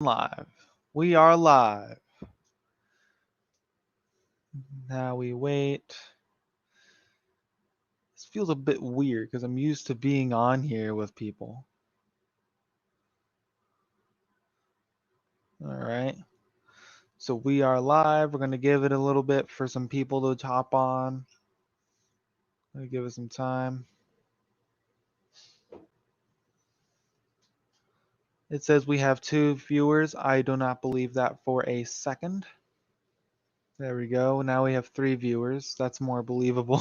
Live. We are live. Now we wait. This feels a bit weird because I'm used to being on here with people. All right. So we are live. We're going to give it a little bit for some people to hop on. Give it some time. It says we have 2 viewers. I do not believe that for a second. There we go. Now we have 3 viewers. That's more believable.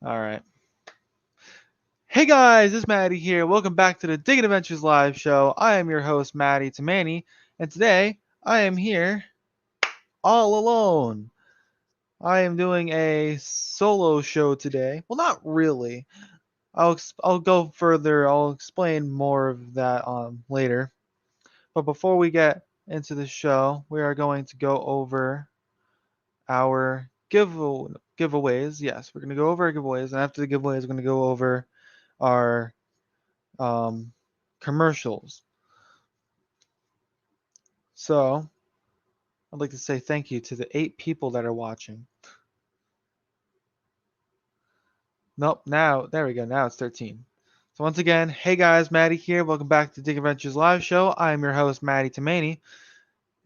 All right. Hey guys, it's Maddie here. Welcome back to the Digging Adventures live show. I am your host, Maddie Tamani, and today I am here all alone. I am doing a solo show today. Well, not really. I'll go further. I'll explain more of that later. But before we get into the show, we are going to go over our giveaways. Yes, we're going to go over our giveaways, and after the giveaways, we're going to go over our commercials. So I'd like to say thank you to the 8 people that are watching. Nope, now, there we go. Now it's 13. So once again, hey guys, Maddie here. Welcome back to Dig Adventures Live Show. I am your host, Maddie Tamani.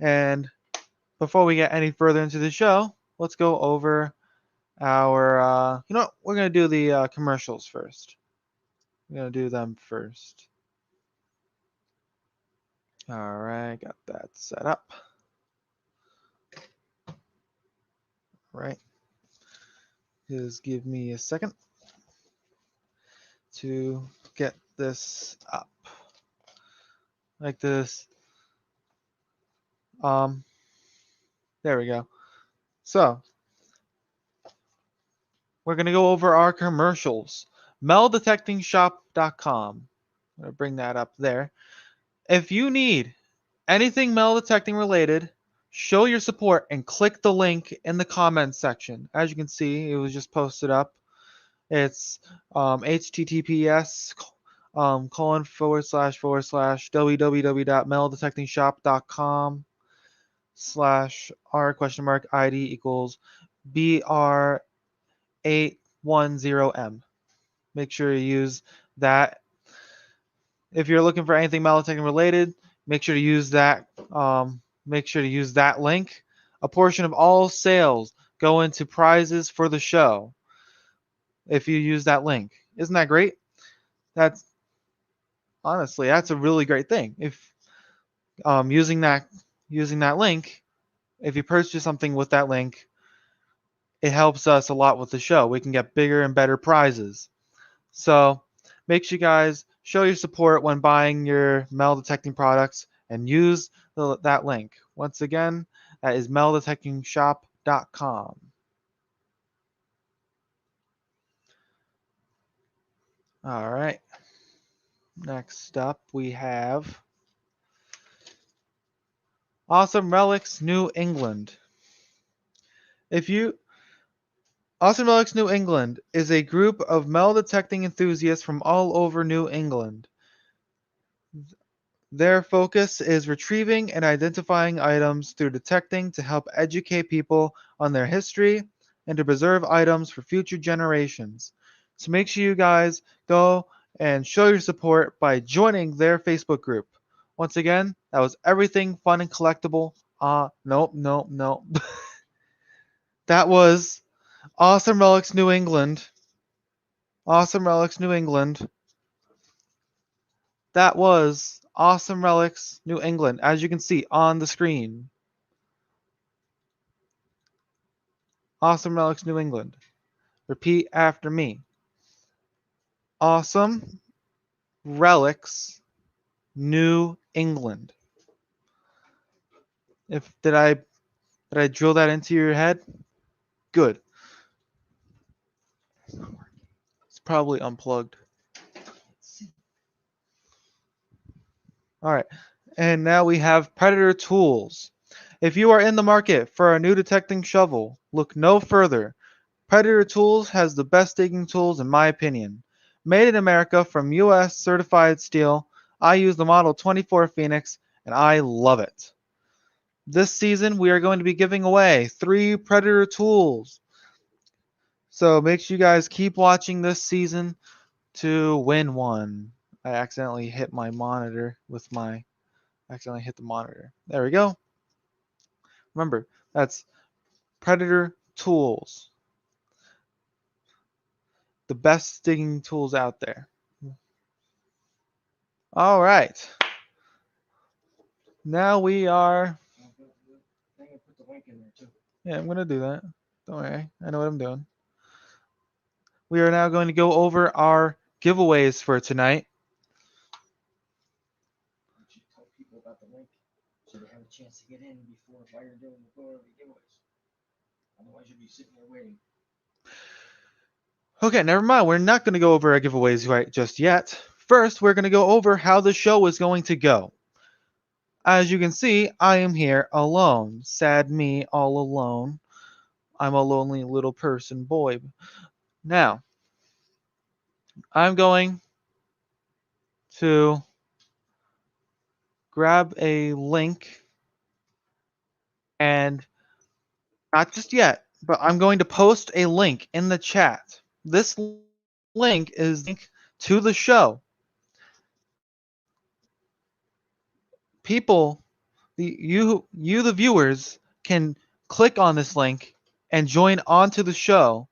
And before we get any further into the show, let's go over our, we're going to do the commercials first. We're going to do them first. All right, got that set up. All right. Just give me a second to get this up. Like this. There we go. So, we're going to go over our commercials. meldetectingshop.com. I'm going to bring that up there. If you need anything metal detecting related, show your support and click the link in the comments section. As you can see, it was just posted up. It's https ://www.meldetectingshop.com /r?id equals BR810M. Make sure you use that. If you're looking for anything metal detecting related, make sure to use that. Make sure to use that link. A portion of all sales go into prizes for the show. If you use that link, isn't that great? That's honestly, that's a really great thing. If using that link, if you purchase something with that link, it helps us a lot with the show. We can get bigger and better prizes. So make sure you guys show your support when buying your metal detecting products and use that link. Once again, that is meldetectingshop.com. All right. Next up, we have Awesome Relics New England. Awesome Relics New England is a group of metal detecting enthusiasts from all over New England. Their focus is retrieving and identifying items through detecting to help educate people on their history and to preserve items for future generations. So make sure you guys go and show your support by joining their Facebook group. Once again, that was Everything Fun and Collectible. Nope. That was Awesome Relics New England. Awesome Relics New England. That was Awesome Relics New England, as you can see on the screen. Awesome Relics New England. Repeat after me. Awesome Relics New England. Did I drill that into your head? Good. It's probably unplugged. All right. And now we have Predator Tools. If you are in the market for a new detecting shovel, look no further. Predator Tools has the best digging tools in my opinion. Made in America from US certified steel, I use the Model 24 Phoenix and I love it. This season, we are going to be giving away 3 Predator tools. So make sure you guys keep watching this season to win one. I accidentally hit my monitor with my... accidentally hit the monitor. There we go. Remember, that's Predator tools. The best digging tools out there. All right. Now we are... yeah, I'm going to do that. Don't worry. I know what I'm doing. We are now going to go over our giveaways for tonight. Tell people about the link so they have a chance to get in before while you're doing the giveaways. Otherwise, you'll be sitting there waiting. Okay, never mind. We're not going to go over our giveaways right just yet. First, we're going to go over how the show is going to go. As you can see, I am here alone. Sad me, all alone. I'm a lonely little person boy. Now, I'm going to grab a link, and not just yet, but I'm going to post a link in the chat. This link is the link to the show. People, you the viewers, can click on this link and join onto the show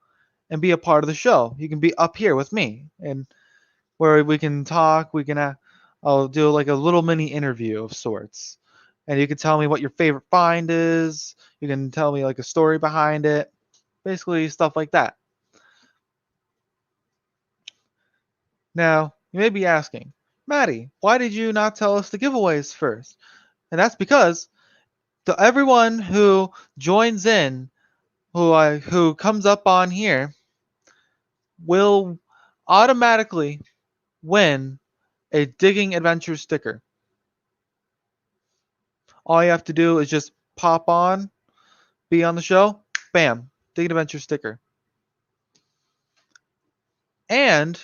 and be a part of the show. You can be up here with me, and where we can talk. I'll do like a little mini interview of sorts, and you can tell me what your favorite find is. You can tell me like a story behind it, basically stuff like that. Now, you may be asking, Maddie, why did you not tell us the giveaways first? And that's because everyone who joins in, who comes up on here, will automatically win a Digging Adventure sticker. All you have to do is just pop on, be on the show, bam, Digging Adventure sticker. And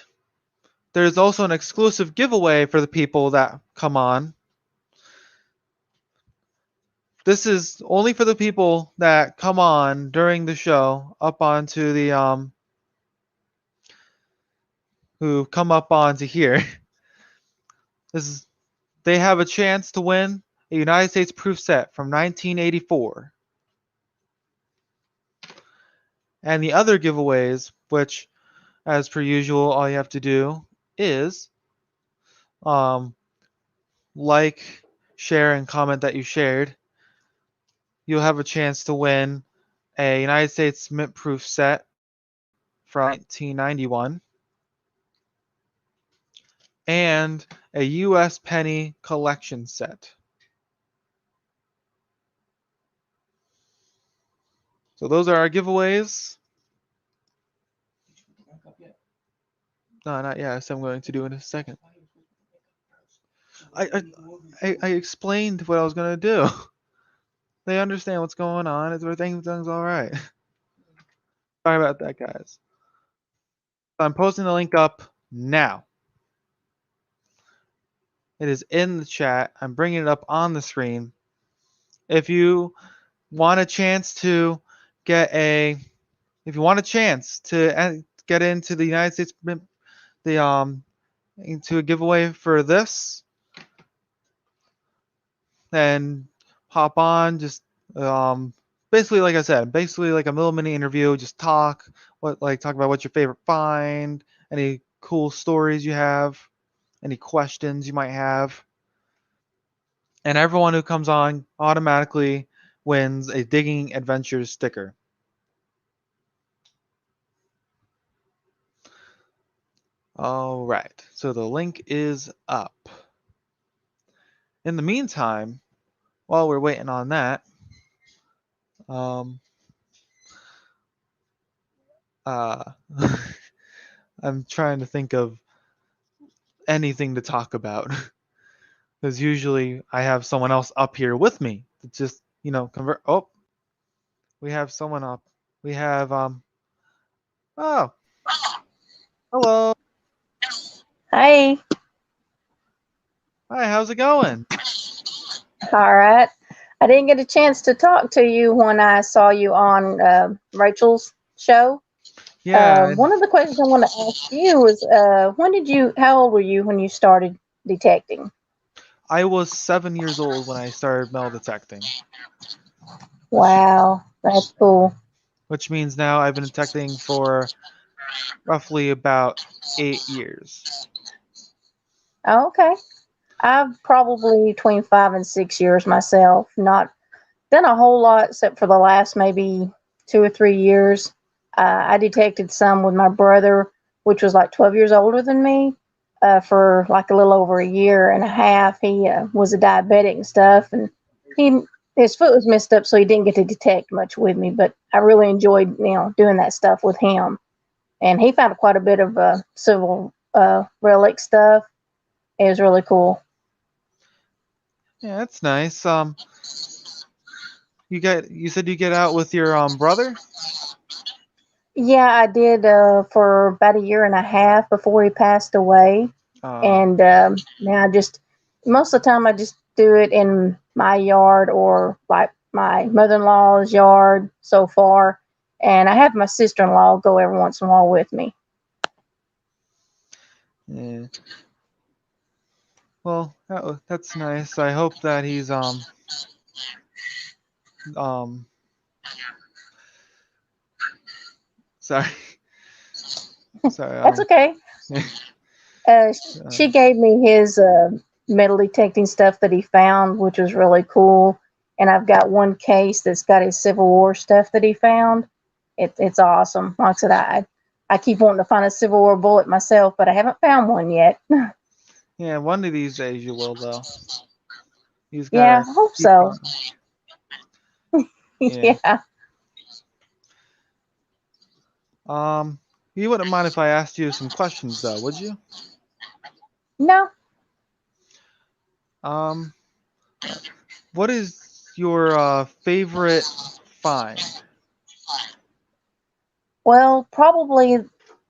there's also an exclusive giveaway for the people that come on. This is only for the people that come on during the show, up onto the who come up onto here. They have a chance to win a United States proof set from 1984. And the other giveaways, which, as per usual, all you have to do is like, share, and comment that you shared. You'll have a chance to win a United States Mint proof set from 1991 and a U.S. penny collection set. So those are our giveaways. No, not yet. So I'm going to do it in a second. I explained what I was going to do. They understand what's going on. Everything's all right. Sorry about that, guys. I'm posting the link up now. It is in the chat. I'm bringing it up on the screen. If you want a chance to get get into the United States, into a giveaway for this, then hop on. Just basically, like I said, basically like a little mini interview. Just talk about what's your favorite find, any cool stories you have, any questions you might have. And everyone who comes on automatically wins a Digging Adventures sticker. All right, so the link is up. In the meantime, while we're waiting on that, I'm trying to think of anything to talk about because usually I have someone else up here with me to just convert. Oh, we have someone up. We have oh, hello. Hi. Hi, how's it going? All right. I didn't get a chance to talk to you when I saw you on Rachel's show. Yeah, One of the questions I want to ask you was, how old were you when you started detecting? I was 7 years old when I started metal detecting, which Wow, that's cool. which means now I've been detecting for roughly about 8 years. Oh, okay. I've probably between 5 and 6 years myself. Not done a whole lot except for the last maybe 2 or 3 years. I detected some with my brother, which was like 12 years older than me, for like a little over a year and a half. He was a diabetic and stuff, and he his foot was messed up, so he didn't get to detect much with me. But I really enjoyed doing that stuff with him, and he found quite a bit of civil relic stuff. It was really cool. Yeah, that's nice. You said you get out with your brother? Yeah, I did for about a year and a half before he passed away. Uh, And now I just, most of the time, I just do it in my yard or like my mother in law's yard so far. And I have my sister in law go every once in a while with me. yeah. Well, that's nice. I hope that he's um sorry sorry That's okay. yeah, uh, She gave me his metal detecting stuff that he found, which was really cool. And I've got one case that's got his Civil War stuff that he found. It's awesome. Like I said, I keep wanting to find a Civil War bullet myself, but I haven't found one yet. yeah. One of these days you will though. He's Yeah, gotta I hope keep so. on. Yeah. Yeah. Um, you wouldn't mind if I asked you some questions though, would you? No. Um, uh, what is your favorite find? Well, probably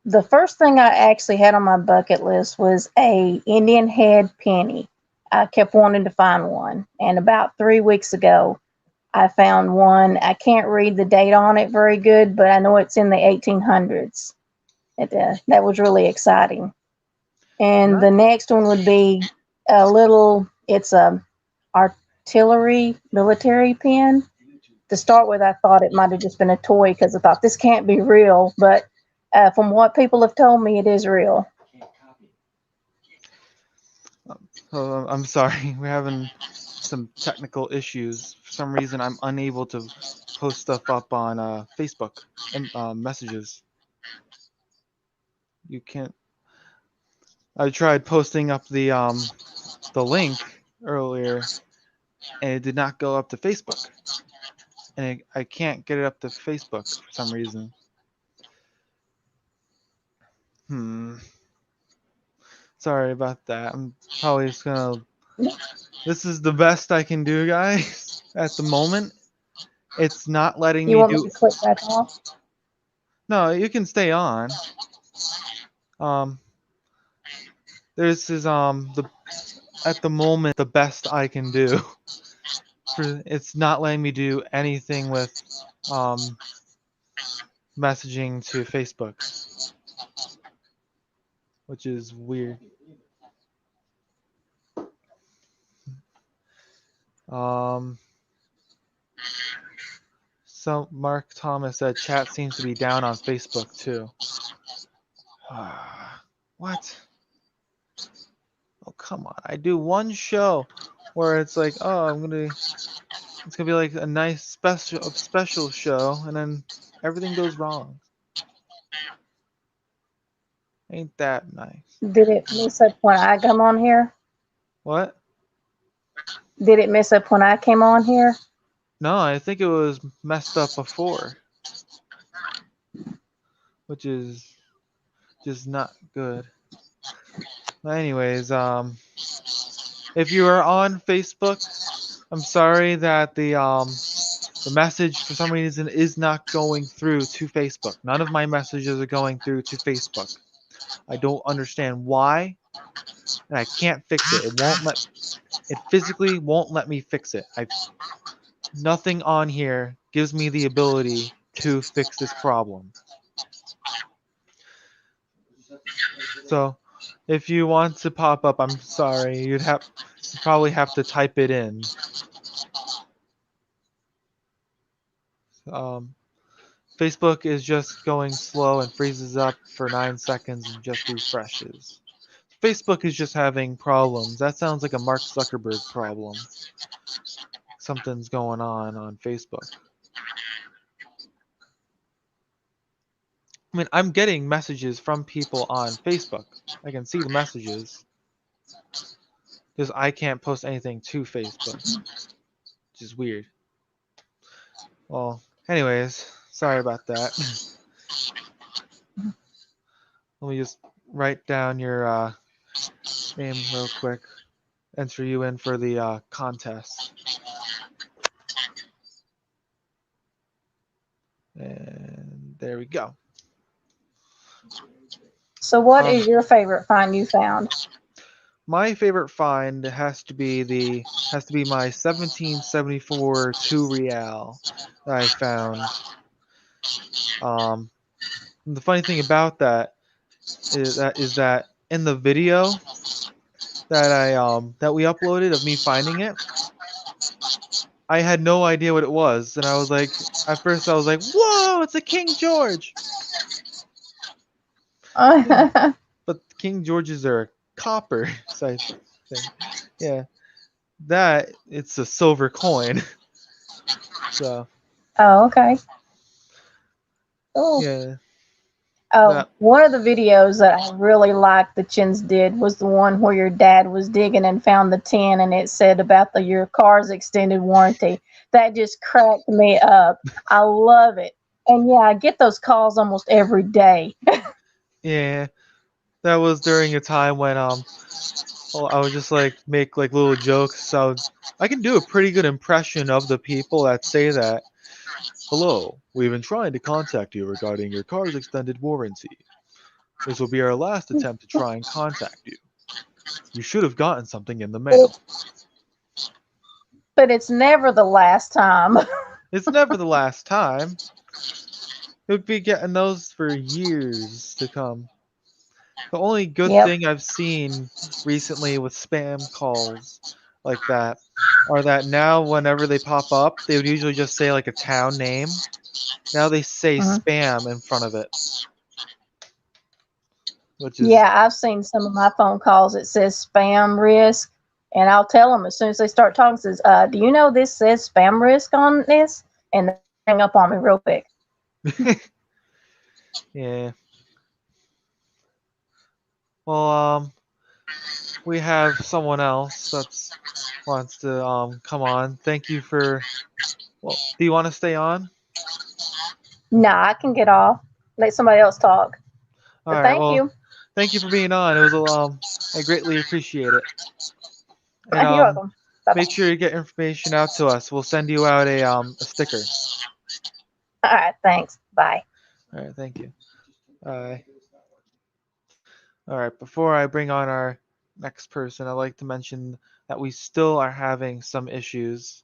the first thing I actually had on my bucket list was a Indian head penny. I kept wanting to find one, and about 3 weeks ago, I found one. I can't read the date on it very good, but I know it's in the 1800s. That was really exciting. And That the next one would be a little. It's a artillery military pin. To start with, I thought it might have just been a toy because I thought this can't be real. But from what people have told me, it is real. I'm sorry, we're having some technical issues. For some reason, I'm unable to post stuff up on Facebook and messages. You can't. I tried posting up the link earlier, and it did not go up to Facebook, and I can't get it up to Facebook for some reason. Hmm. Sorry about that. I'm probably just gonna. This is the best I can do, guys. At the moment, it's not letting You me want me do. to click back off? No, you can stay on. Um, this is the at the moment the best I can do. For it's not letting me do anything with um messaging to Facebook, which is weird. Um, so Mark Thomas said chat seems to be down on Facebook too. What? Oh come on! I do one show where it's like, oh, it's gonna be like a nice special show, and then everything goes wrong. Ain't that nice? Did it mess up when I come on here? What? Did it mess up when I came on here? No, I think it was messed up before, which is just not good. But anyways, if you are on Facebook, I'm sorry that the message for some reason is not going through to Facebook. None of my messages are going through to Facebook. I don't understand why. and I can't fix it. It physically won't let me fix it. Nothing on here gives me the ability to fix this problem. So if you want to pop up, I'm sorry, you'd probably have to type it in. Facebook is just going slow and freezes up for 9 seconds and just refreshes. Facebook is just having problems. That sounds like a Mark Zuckerberg problem. Something's going on Facebook. I mean, I'm getting messages from people on Facebook. I can see the messages. Because I can't post anything to Facebook. Which is weird. Well, anyways, sorry about that. Let me just write down your name real quick. Enter you in for the contest. And there we go. So, what is your favorite find you found? My favorite find has to be my 1774 2 real that I found. The funny thing about that is that in the video that we uploaded of me finding it, I had no idea what it was, and I was like, at first I was like, "Whoa, it's a King George!" But King Georges are copper, so I think, yeah, that it's a silver coin. So Oh, okay. Oh. yeah. Oh, one of the videos that I really liked the Chins did was the one where your dad was digging and found the tin, and it said about your car's extended warranty. That just cracked me up. I love it. And yeah, I get those calls almost every day. Yeah, that was during a time when I would just like make like little jokes. So I can do a pretty good impression of the people that say that. Hello, we've been trying to contact you regarding your car's extended warranty. This will be our last attempt to try and contact you. You should have gotten something in the mail. But it's never the last time. It's never the last time. You'll be getting those for years to come. The only good thing I've seen recently with spam calls like that are that now whenever they pop up, they would usually just say like a town name. Now they say spam in front of it. Which is Yeah, I've seen some of my phone calls. It says spam risk, and I'll tell them as soon as they start talking. Says, "Do you know this says spam risk on this?" And they hang up on me real quick. yeah. Well, we have someone else that wants to come on. Thank you for. Well, do you want to stay on? Nah, I can get off. Let somebody else talk. All right. Thank Well, you. thank you for being on. It was I greatly appreciate it. And You're welcome. Bye-bye. make sure you get information out to us. We'll send you out a sticker. All right. Thanks. Bye. All right. Thank you. Bye. All right. Before I bring on our next person, I'd like to mention that we still are having some issues.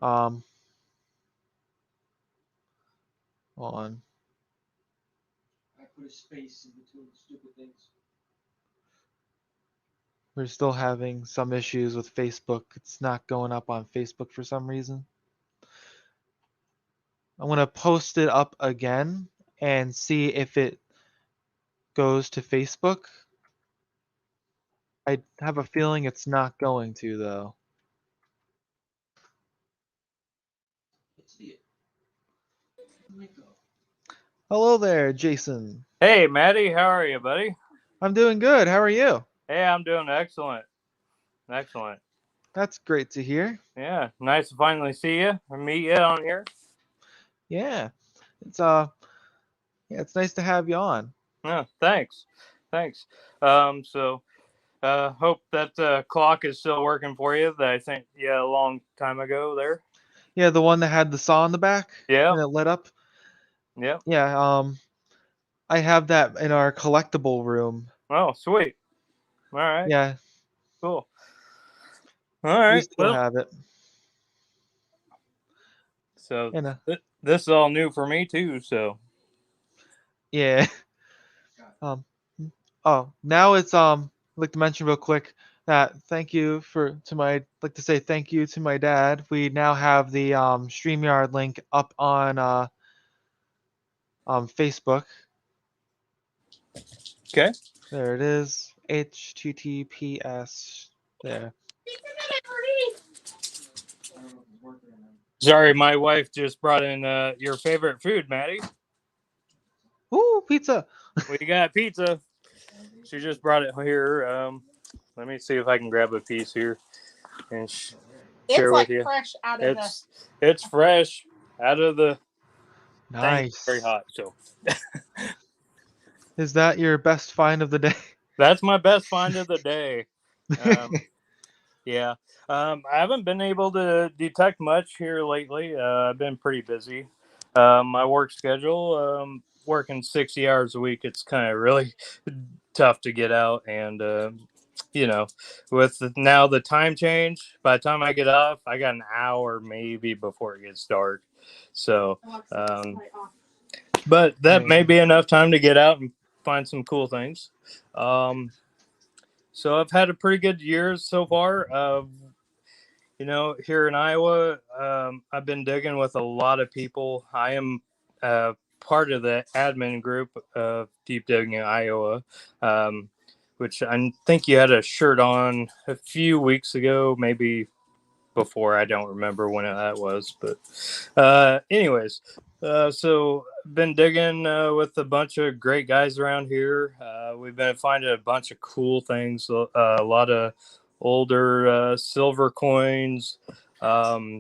Hold on. I put a space in between stupid things. We're still having some issues with Facebook. It's not going up on Facebook for some reason. I'm going to post it up again and see if it goes to Facebook. I have a feeling it's not going to, though. Let's see it. Hello there, Jason. Hey, Maddie, how are you, buddy? I'm doing good. How are you? Hey, I'm doing excellent. Excellent. That's great to hear. Yeah, nice to finally see you or meet you on here. Yeah. It's it's nice to have you on. Yeah, thanks. Thanks. So hope that clock is still working for you that I sent you a long time ago there. Yeah, the one that had the saw in the back? Yeah. And it lit up? Yeah. Yeah, I have that in our collectible room. Oh, sweet. All right. Yeah, Cool. All we right. still Well, have it. so You know, this is all new for me too. So yeah. Um, oh, now it's I'd like to mention real quick that thank you for to my like to say thank you to my dad. We now have the StreamYard link up on Facebook. okay. There it is. HTTPS. There. I don't know if it's working or not. Sorry, my wife just brought in your favorite food, Maddie. Ooh, pizza. We got pizza. She just brought it here. Let me see if I can grab a piece here and share with you. Fresh out of It's fresh out of the thing. Nice. Very hot. So Is that your best find of the day? that's my best find of the day. Um, yeah. I haven't been able to detect much here lately. I've been pretty busy. My work schedule, working 60 hours a week, it's kind of really tough to get out. And, with now the time change, by the time I get off, I got an hour maybe before it gets dark. So, but that may be enough time to get out and find some cool things. So I've had a pretty good year so far. Here in Iowa, I've been digging with a lot of people. I am part of the admin group of Deep Digging in Iowa, which I think you had a shirt on a few weeks ago, maybe before. I don't remember when that was. But anyways, so been digging with a bunch of great guys around here. We've been finding a bunch of cool things, a lot of older silver coins. My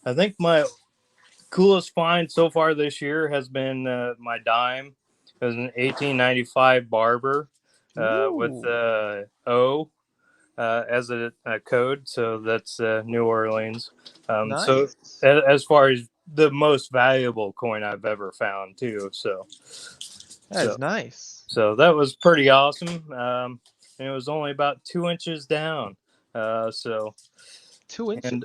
I think my coolest find so far this year has been my dime. It was an 1895 barber with O as a code, so that's New Orleans. So Nice. as far as the most valuable coin I've ever found too. That So is nice. so that was pretty awesome. And it was only about 2 inches down. So 2 inches. and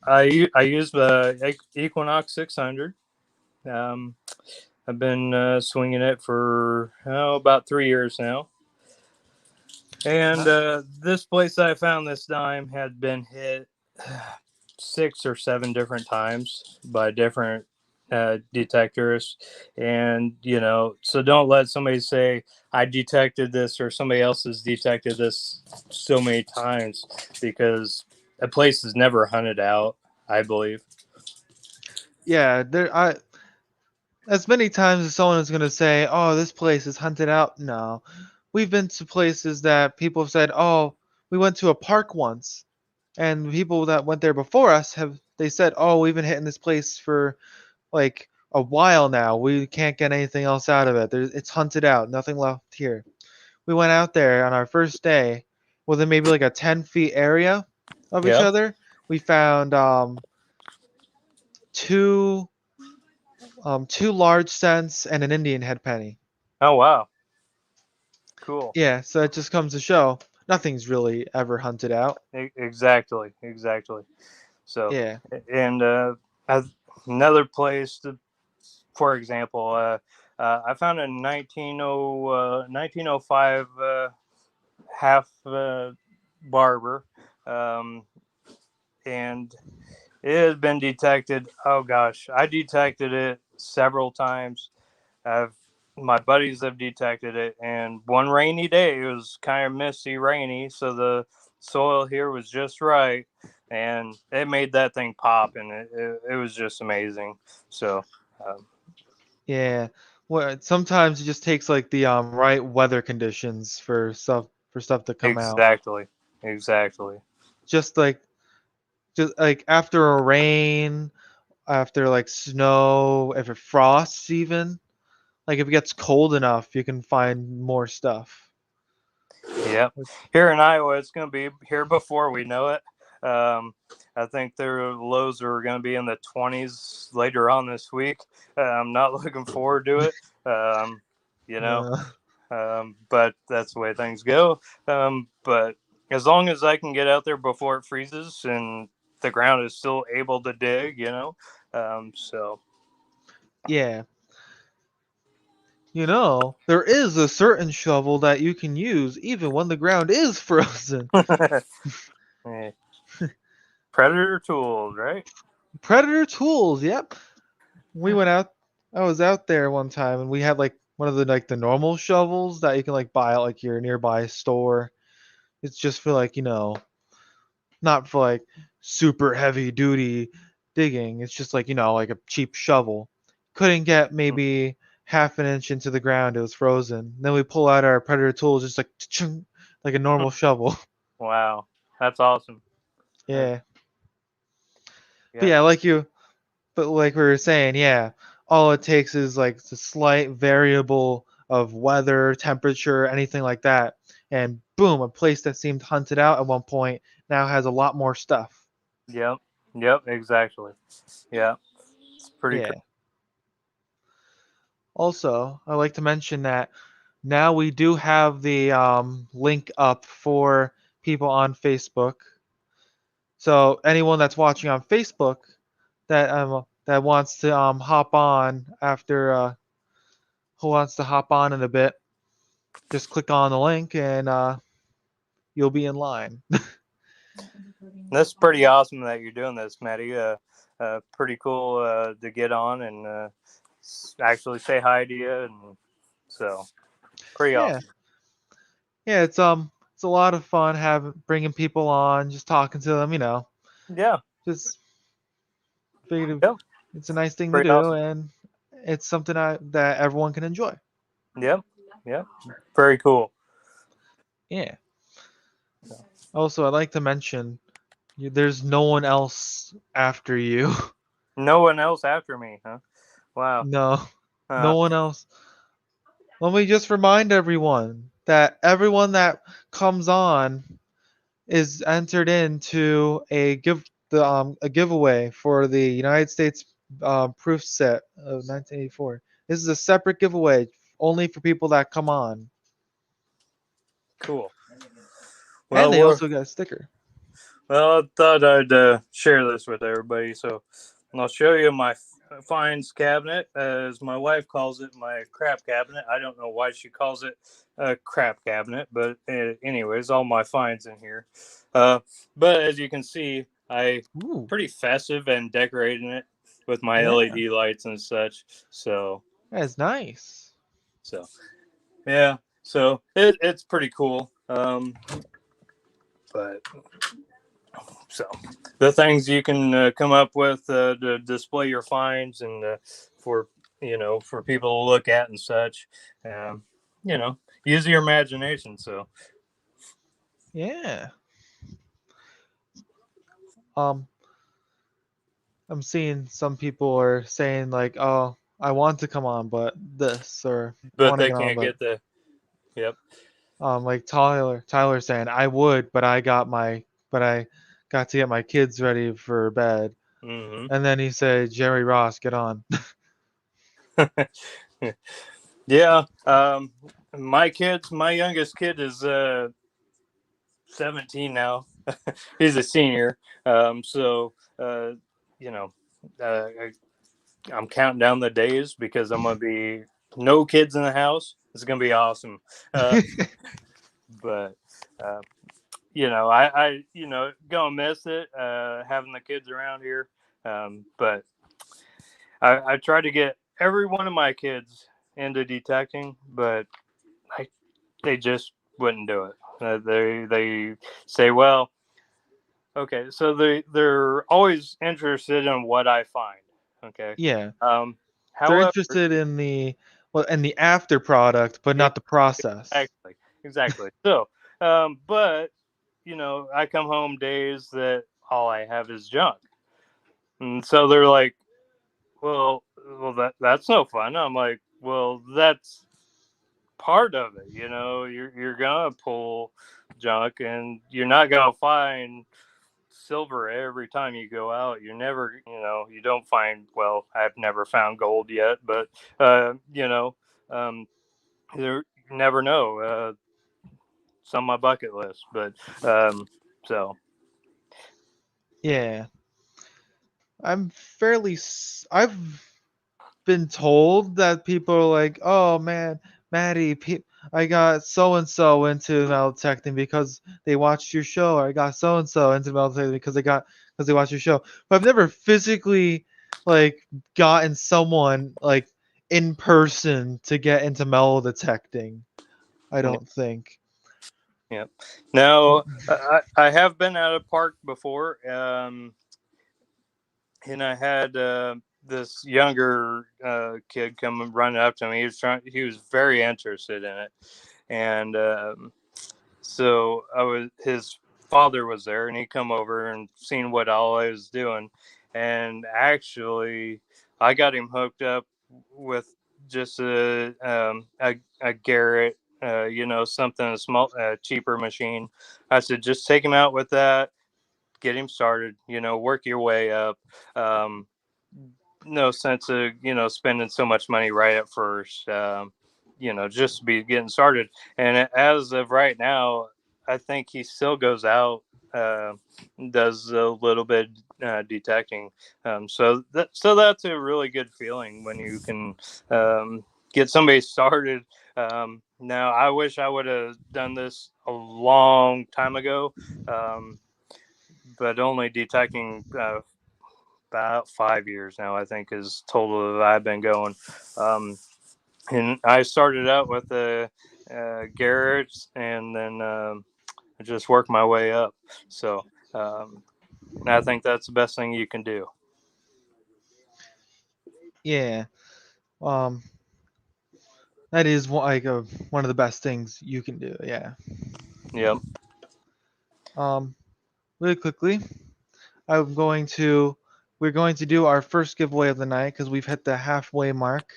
I used the Equinox 600. I've been swinging it for about 3 years now. And this place I found this dime had been hit 6 or 7 different times by different detectors. And, so don't let somebody say, I detected this or somebody else has detected this so many times, because a place is never hunted out, I believe. Yeah, as many times as someone is going to say, "Oh, this place is hunted out." No. We've been to places that people have said, "Oh, we went to a park once." And people that went there before us they said, "Oh, we've been hitting this place for like a while now. We can't get anything else out of it. It's hunted out. Nothing left here." We went out there on our first day within maybe like a 10 feet area of each Yeah. other. We found two two large cents and an Indian head penny. Oh, wow. Cool. Yeah, so it just comes to show nothing's really ever hunted out. Exactly. So, Yeah. and another place, for example, I found a 1905 half barber, um, and it has been detected. Oh gosh, I detected it several times. I've My buddies have detected it, and one rainy day, it was kind of misty, rainy, so the soil here was just right, and it made that thing pop, and it was just amazing. So, um, Yeah. Well, sometimes it just takes like the right weather conditions for stuff to come out. exactly, exactly. Just like after a rain, after like snow, if it frosts even, like if it gets cold enough, you can find more stuff. Yep. Here in Iowa, it's going to be here before we know it. I think their lows are going to be in the 20s later on this week. I'm not looking forward to it. You know, Uh, but that's the way things go. But as long as I can get out there before it freezes and the ground is still able to dig, so Yeah. There is a certain shovel that you can use even when the ground is frozen. eh, predator tools, right? Predator tools, yep. We went out I was out there one time and we had like one of the normal shovels that you can like buy at like your nearby store. It's just for like, not for like super heavy duty digging. It's just like, like a cheap shovel. Couldn't get maybe half an inch into the ground. It was frozen. Then we pull out our predator tools just like like a normal shovel. Wow, that's awesome. Yeah. But Yeah, yeah, but like we were saying, yeah, all it takes is like the slight variable of weather, temperature, anything like that, and boom, a place that seemed hunted out at one point now has a lot more stuff. yep, yep, exactly. Yeah, it's pretty Yeah. Also, I'd like to mention that now we do have the link up for people on Facebook. So anyone that's watching on Facebook that wants to hop on after who wants to hop on in a bit, just click on the link and you'll be in line. That's pretty awesome that you're doing this, Maddie. Pretty cool to get on and actually say hi to you, and so pretty Yeah, awesome. yeah, it's a lot of fun having bringing people on, just talking to them, Yeah, just figured yep, it's a nice thing to pretty do, awesome. and it's something that everyone can enjoy. Yep, yep, very cool. Yeah. Also, I'd like to mention there's no one else after you. No one else after me, huh? Wow. No, Uh, no one else. Let me just remind everyone that everyone that comes on is entered into a giveaway for the United States proof set of 1984. This is a separate giveaway only for people that come on, cool. and Well, they also get a sticker. I thought I'd share this with everybody, so I'll show you my finds cabinet, as my wife calls it, my crap cabinet. I don't know why she calls it a crap cabinet, but anyways, all my finds in here. Uh, but as you can see, I Ooh, pretty festive and decorating it with my yeah, LED lights and such. that's nice. So yeah, so it's pretty cool. But so the things you can come up with to display your finds and for for people to look at and such, um, use your imagination. So Yeah. Um, I'm seeing some people are saying like, "Oh, I want to come on, but this," or "I but want to they get on, can't but." get the yep. Like Tyler saying, "I would, but I got to get my kids ready for bed." Hmm. And then he said, "Jerry Ross, get on." Yeah, my youngest kid is 17 now. He's a senior. So you know I'm counting down the days because I'm gonna be no kids in the house. It's gonna be awesome. Uh, but uh, I gonna miss it having the kids around here. But I try to get every one of my kids into detecting, but I, they just wouldn't do it. They say, well, okay, so they're always interested in what I find. Okay. Yeah, Um, they're however, interested in the after product, but yeah, not the process. exactly. So, but I come home days that all I have is junk, and so they're like, well, that's no fun. I'm like, well, that's part of it. You're gonna pull junk, and you're not gonna find silver every time you go out. You never, you don't find. Well, I've never found gold yet, but um, there never know. It's on my bucket list, but so Yeah. I've been told that people are like, "Oh man, Maddie, I got so and so into metal detecting because they watched your show, or I got so and so into metal detecting because they watched your show." But I've never physically like gotten someone like in person to get into metal detecting. I don't think. yeah. Now I have been at a park before, and I had this younger kid come running up to me. He was very interested in it, and so his father was there, and he come over and seen what all I was doing, and actually I got him hooked up with just a Garrett, something small, cheaper machine. I said just take him out with that, get him started, work your way up. um, no sense of spending so much money right at first, just to be getting started. And as of right now, I think he still goes out, uh, does a little bit detecting. So that's a really good feeling when you can get somebody started. Now I wish I would have done this a long time ago, um, but only detecting about 5 years now, I think, is total that I've been going. And I started out with the Garrett's, and then I just worked my way up. So I think that's the best thing you can do. Yeah. Um, that is one of the best things you can do. Yeah. Yep. Um, really quickly, I'm going to we're going to do our first giveaway of the night because we've hit the halfway mark.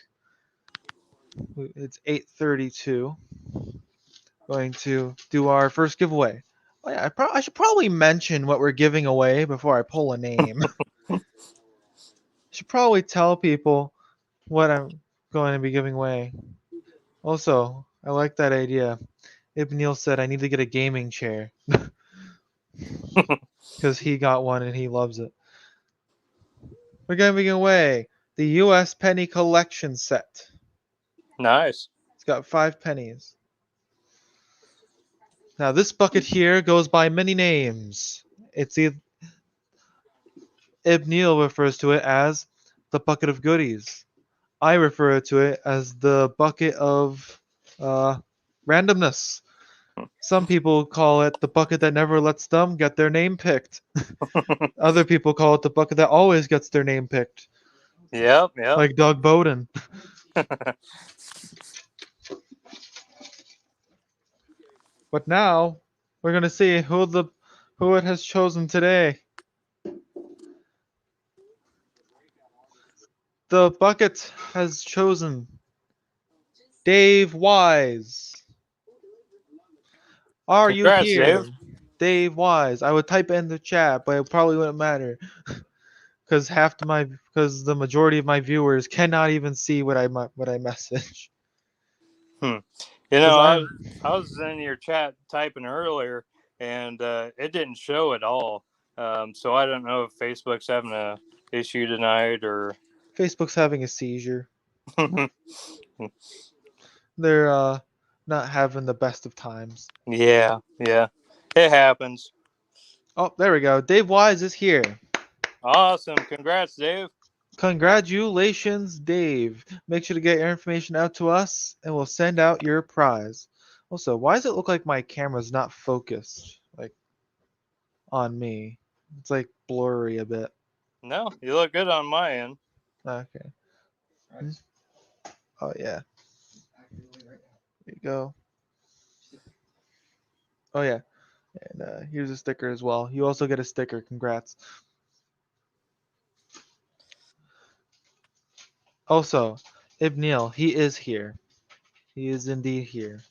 It's 8:32. Going to do our first giveaway. Oh, yeah, I should probably mention what we're giving away before I pull a name. I should probably tell people what I'm going to be giving away. Also, I like that idea. Ibn Neil said I need to get a gaming chair because he got one and he loves it. We're giving away the U.S. Penny Collection Set. Nice. It's got 5 pennies. Now this bucket here goes by many names. Ibn Neil refers to it as the bucket of goodies. I refer to it as the bucket of randomness. Some people call it the bucket that never lets them get their name picked. Other people call it the bucket that always gets their name picked, Yep. Yep. like Doug Bowden. But now we're gonna see who it has chosen today. The bucket has chosen Dave Wise. Are you Congrats, here? Dave. Dave Wise. I would type it in the chat, but it probably wouldn't matter. Because the majority of my viewers cannot even see what I message. Hmm. Because I was in your chat typing earlier, and it didn't show at all. So I don't know if Facebook's having a issue tonight or. Facebook's having a seizure. They're not having the best of times. Yeah, it happens. Oh, there we go. Dave Wise is here. Awesome, congrats, Dave. Congratulations, Dave. Make sure to get your information out to us, and we'll send out your prize. Also, why does it look like my camera's not focused, like, on me? It's like blurry a bit. No, you look good on my end. Okay. Right. Oh yeah. Actively right now. There you go. Oh yeah. And here's a sticker as well. You also get a sticker. Congrats. Also, Ibnil, he is here. He is indeed here.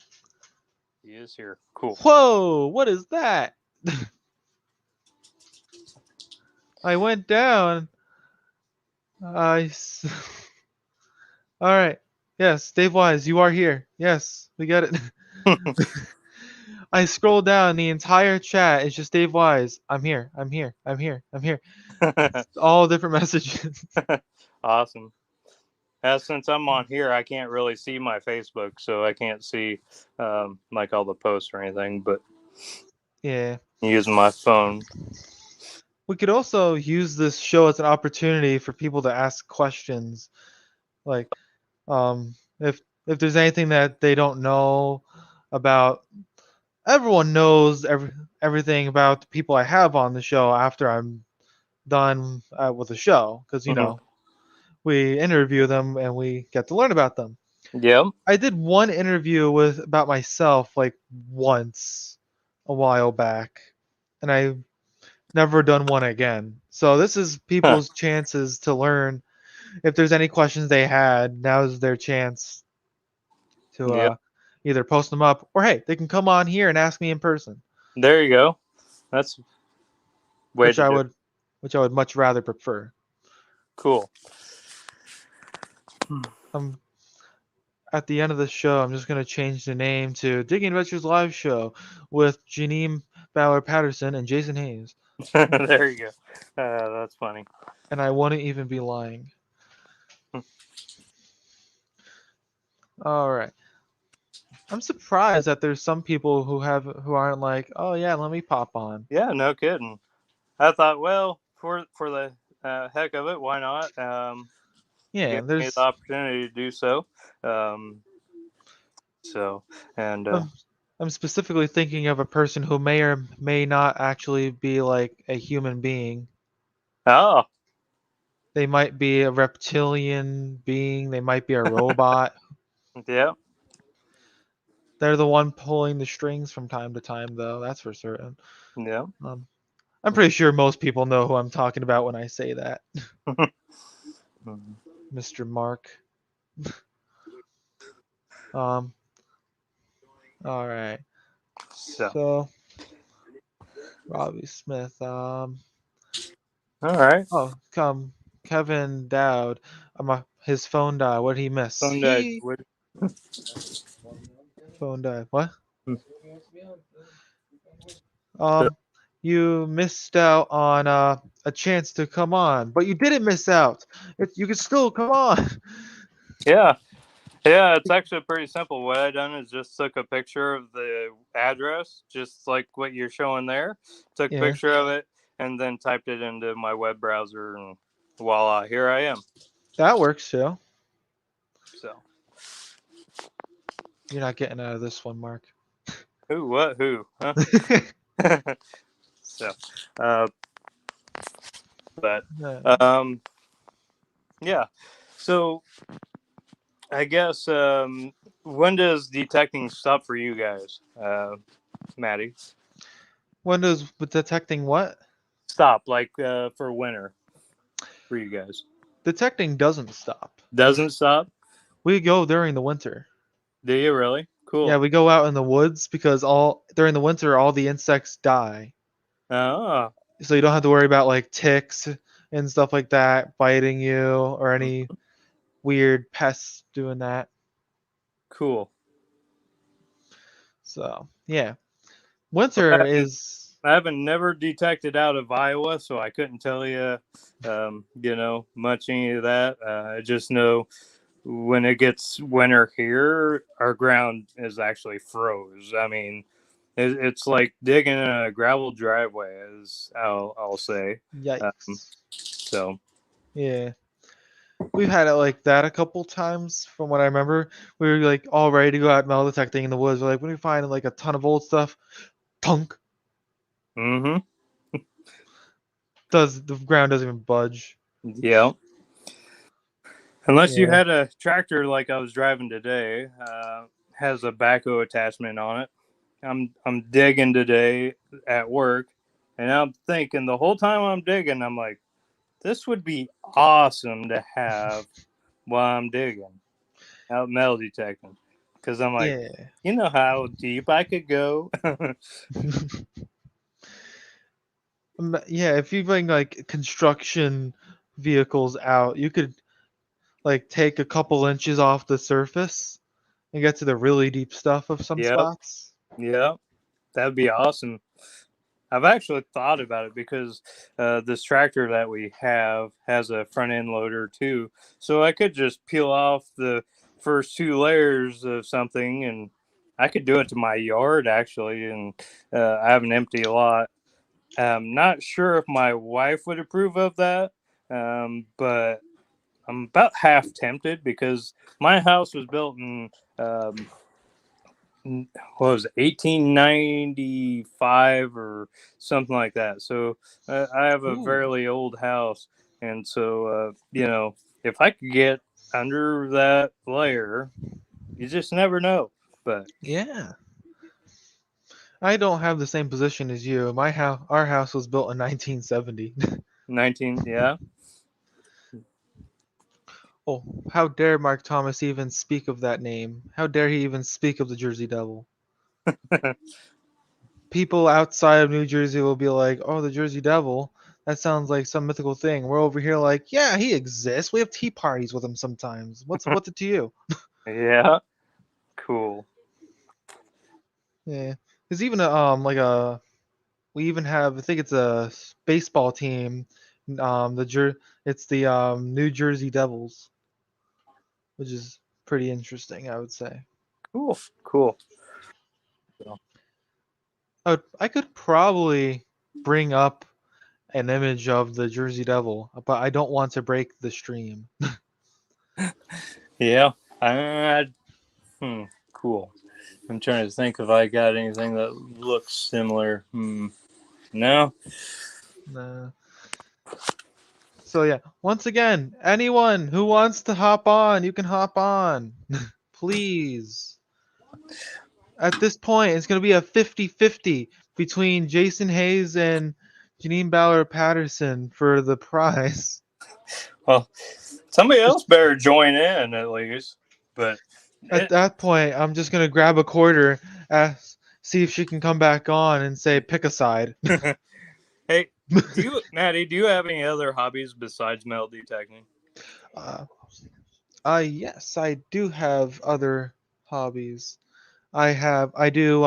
He is here. Cool. Whoa! What is that? I went down. I. All right, Yes, Dave Wise, you are here. Yes, we get it. I scroll down, the entire chat is just Dave Wise. I'm here. I'm here. I'm here. I'm here. It's all different messages. Awesome. Since I'm on here, I can't really see my Facebook, so I can't see like all the posts or anything. But Yeah. using my phone. We could also use this show as an opportunity for people to ask questions. Like, if there's anything that they don't know about, everyone knows everything about the people I have on the show after I'm done with the show, because Mhm. we interview them and we get to learn about them. Yep. I did one interview about myself like once a while back, and I never done one again. So this is Huh. people's chances to learn. If there's any questions they had, now's their chance to Yep. either post them up, or hey, they can come on here and ask me in person, There you go. That's a way which to I do it. would which I would much rather prefer. Cool. Um, at the end of the show, I'm just gonna change the name to Digging Adventures Live Show with Janine Ballard Patterson and Jason Hayes, There you go. That's funny. and I wouldn't even be lying. All right. I'm surprised that there's some people who aren't like, oh yeah, let me pop on. Yeah, no kidding. I thought, well, for the heck of it, why not? Yeah, Give me the opportunity to do so. Um, so, and I'm, I'm specifically thinking of a person who may or may not actually be like a human being. oh, They might be a reptilian being. They might be a robot. yeah, They're the one pulling the strings from time to time, though. That's for certain. yeah. Um, I'm pretty sure most people know who I'm talking about when I say that, Mr. Mark. Um, all right. So, So, Robbie Smith. all right. Oh, come, Kevin Dowd. His phone died. What did he miss? Phone died. He phone died. What? Um, you missed out on a chance to come on, but you didn't miss out. You can still come on. Yeah, yeah. It's actually pretty simple. What I done is just took a picture of the address, just like what you're showing there. Took a Yeah, picture of it, and then typed it into my web browser, and voila, here I am. that works too. So, You're not getting out of this one, Mark. who, what, who? Huh? So, but yeah. So I guess when does detecting stop for you guys, Maddie? Windows with detecting what? Stop like for winter for you guys. Detecting doesn't stop. Doesn't stop? We go during the winter. Do you really? Yeah, Cool. we go out in the woods because all during the winter all the insects die. Oh, So you don't have to worry about like ticks and stuff like that biting you or any weird pests doing that. cool. So yeah, Well, winter is I haven't never detected out of Iowa, so I couldn't tell you, much any of that. I just know when it gets winter here, our ground is actually froze. I mean, it's like digging in a gravel driveway, as I'll say. yikes. So, Yeah, we've had it like that a couple times from what I remember. We were like all ready to go out metal detecting in the woods. We're like, when we find like a ton of old stuff, tunk, mm-hmm. does the ground doesn't even budge. Yeah. Unless you Yeah, had a tractor like I was driving today, has a backhoe attachment on it. I'm digging today at work, and I'm thinking the whole time I'm digging, I'm like, this would be awesome to have while I'm digging out metal detecting, because I'm like, yeah. you know how deep I could go. Yeah, if you bring like construction vehicles out, you could like take a couple inches off the surface and get to the really deep stuff of some Yep. spots. Yeah, that'd be awesome. I've actually thought about it because this tractor that we have has a front end loader too. So I could just peel off the first 2 layers of something and I could do it to my yard actually. And I have an empty lot. I'm not sure if my wife would approve of that, but I'm about half tempted because my house was built in um, what was it, 1895 or something like that. So I have a Ooh. fairly old house, and so if I could get under that layer, you just never know. But Yeah. I don't have the same position as you. Our house was built in 1970. 19, yeah. Oh, how dare Mark Thomas even speak of that name? How dare he even speak of the Jersey Devil? People outside of New Jersey will be like, "Oh, the Jersey Devil. That sounds like some mythical thing." We're over here like, "Yeah, he exists. We have tea parties with him sometimes. What's it to you?" Yeah, cool. Yeah. There's even we even have, I think it's a baseball team. It's the New Jersey Devils, which is pretty interesting, I would say. Cool. So, I could probably bring up an image of the Jersey Devil, but I don't want to break the stream. yeah. Cool. I'm trying to think if I got anything that looks similar. No. Nah. So yeah, once again, anyone who wants to hop on, you can hop on. Please. At this point, it's going to be a 50-50 between Jason Hayes and Janine Ballard Patterson for the prize. Well, somebody else better join in at least. But At that point, I'm just going to grab a quarter, see if she can come back on and say, pick a side. hey, Maddie, do you have any other hobbies besides metal detecting? uh, yes, I do have other hobbies. I do,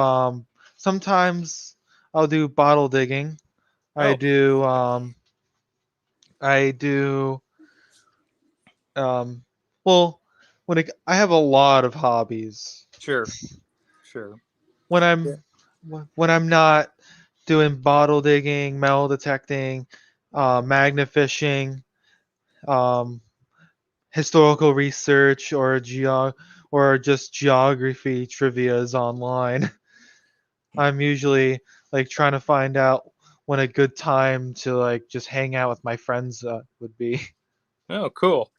sometimes I'll do bottle digging. I Oh, do, I do, um, well, I have a lot of hobbies. sure. When Yeah. I'm not doing bottle digging, metal detecting, magnet fishing, um, historical research, or just geography trivias online, I'm usually like trying to find out when a good time to like just hang out with my friends would be. Oh, cool.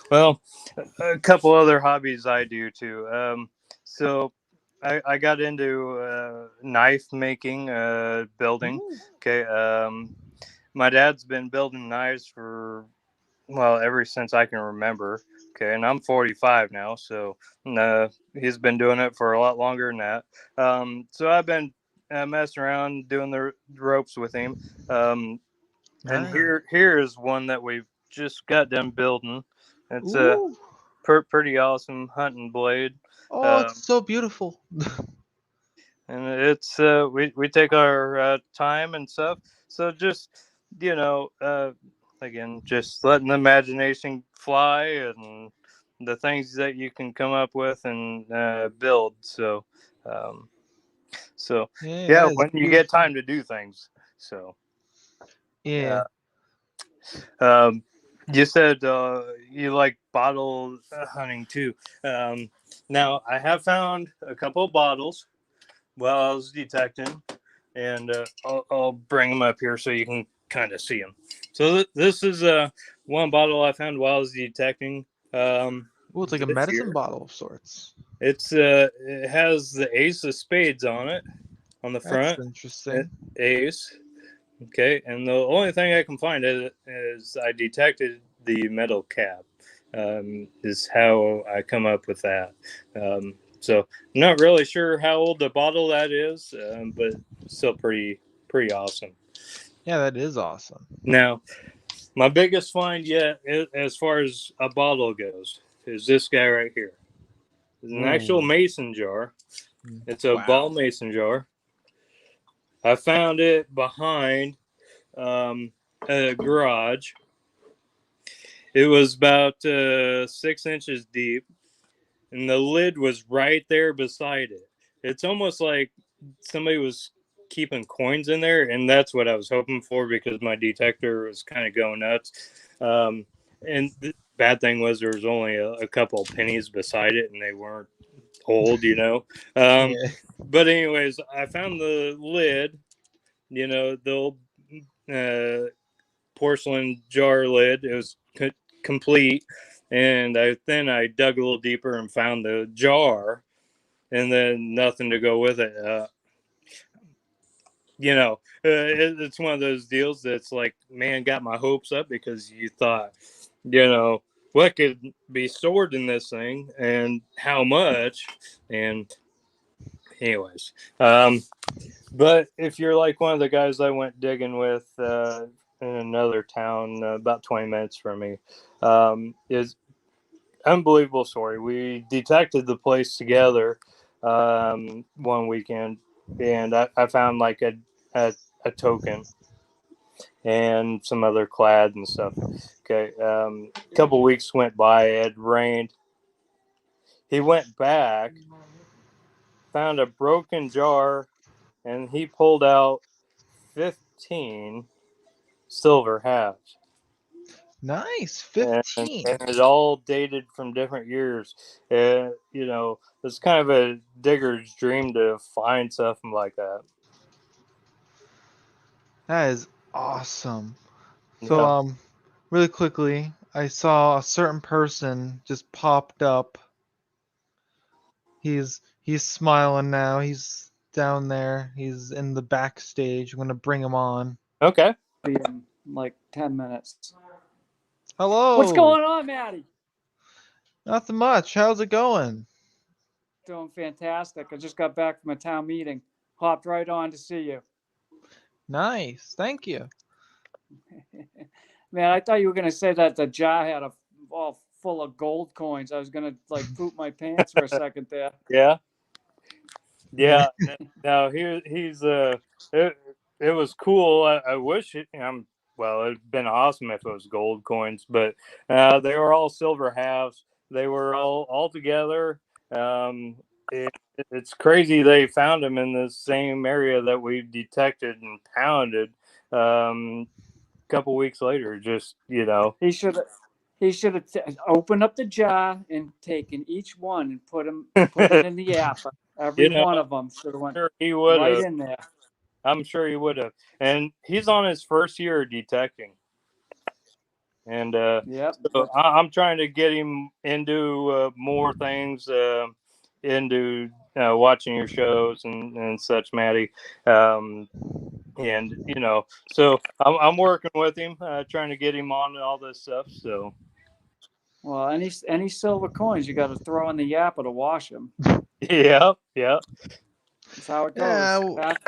Well, a couple other hobbies I do too. So I got into knife making, building. Ooh. Okay. My dad's been building knives for ever since I can remember. Okay, and I'm 45 now, so he's been doing it for a lot longer than that. So I've been messing around doing the ropes with him. And Ah. here is one that we've just got done building. It's a Ooh. pretty awesome hunting blade. Oh, it's Um, so beautiful. and it's we take our time and stuff. So just you know, again, just letting the imagination fly and the things that you can come up with and build. Um, so Yeah, yeah, that is when you get beautiful. time to do things. So Yeah. uh, um, you said you like bottle hunting too. Um, Now I have found a couple of bottles while I was detecting, and I'll bring them up here so you can kind of see them. So this is one bottle I found while I was detecting Ooh, it's like a this medicine year. bottle of sorts. It has the ace of spades on it on the That's front. interesting. Ace. Okay, and the only thing I can find is I detected the metal cap. Is how I come up with that. So I'm not really sure how old the bottle that is, but still pretty awesome. Yeah, that is awesome. Now, My biggest find yet, as far as a bottle goes, is this guy right here. It's an actual Ooh. mason jar. It's a Wow. ball mason jar. I found it behind a garage. It was about 6 inches deep, and the lid was right there beside it. It's almost like somebody was keeping coins in there, and that's what I was hoping for because my detector was kind of going nuts. And the bad thing was there was only a couple of pennies beside it, and they weren't old, you know. Yeah. But anyways, I found the lid, you know, the old porcelain jar lid. It was complete, and then I dug a little deeper and found the jar, and then nothing to go with it. It's one of those deals that's like, man, got my hopes up because you thought, you know, what could be stored in this thing and how much. And anyways, but if you're like one of the guys I went digging with in another town about 20 minutes from me, is unbelievable story. We detected the place together one weekend, and I found like a token and some other clad and stuff. Okay, a couple weeks went by. It had rained. He went back, found a broken jar, and he pulled out 15 silver halves. Nice. And 15. it all dated from different years. It's kind of a digger's dream to find something like that. That is awesome. So, Yeah. really quickly, I saw a certain person just popped up. He's smiling now. He's down there. He's in the backstage. I'm gonna bring him on. Okay. Be in like 10 minutes. Hello. What's going on, Maddie? Nothing much. How's it going? Doing fantastic. I just got back from a town meeting. Hopped right on to see you. Nice. Thank you. Man, I thought you were gonna say that the jar had a all full of gold coins. I was gonna like poop my pants for a second there. Yeah. Yeah. Now he's it, it was cool. I wish it'd been awesome if it was gold coins, but they were all silver halves. They were all together. Um, it's crazy they found them in the same area that we detected and pounded. A couple weeks later, just He should have opened up the jar and taken each one and put it in the app. Every one of them should have went sure he would right have. in there. I'm sure he would have. And he's on his first year of detecting. And Yep. so I'm trying to get him into more things, into watching your shows and such, Maddie. And so I'm working with him, trying to get him on all this stuff. So Well, any silver coins you got to throw in the yapper to wash them. yeah. That's how it goes. Yeah. Ask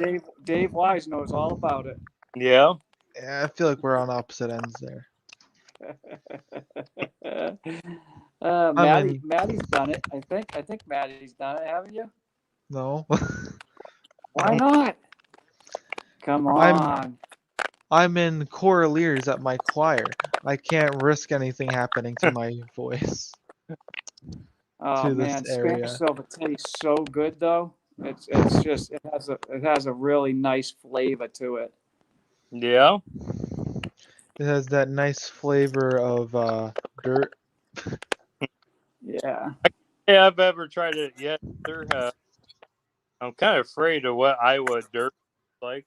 Dave Wise knows all about it. Yeah. I feel like we're on opposite ends there. Maddie's done it. I think Maddie's done it, haven't you? No. Why not? Come on. I'm in Coraliers at my choir. I can't risk anything happening to my voice. Oh To man, this area. Spanish silver tastes so good though. It's just it has a really nice flavor to it. Yeah. It has that nice flavor of dirt. Yeah. Yeah, I've ever tried it yet, sir. I'm kind of afraid of what Iowa dirt is like.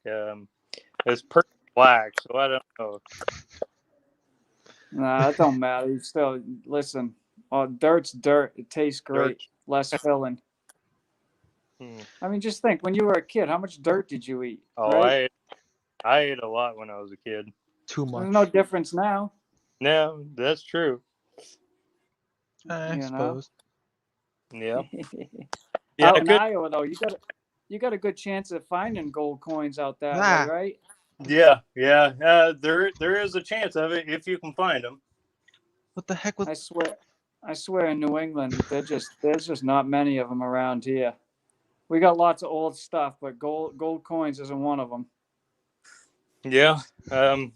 It's pretty black, so I don't know. Nah, it don't matter. You still listen. Oh, dirt's dirt. It tastes great. Dirt. Less filling. I mean, just think. When you were a kid, how much dirt did you eat? Oh, Right? I ate a lot when I was a kid. Too much. There's no difference now. No, that's true. I You know. suppose. Yeah. Out in Iowa, though, you got a good chance of finding gold coins out that way, right? Yeah. There is a chance of it if you can find them. What the heck was? I swear in New England, there's just not many of them around here. We got lots of old stuff, but gold coins isn't one of them. Yeah. Um,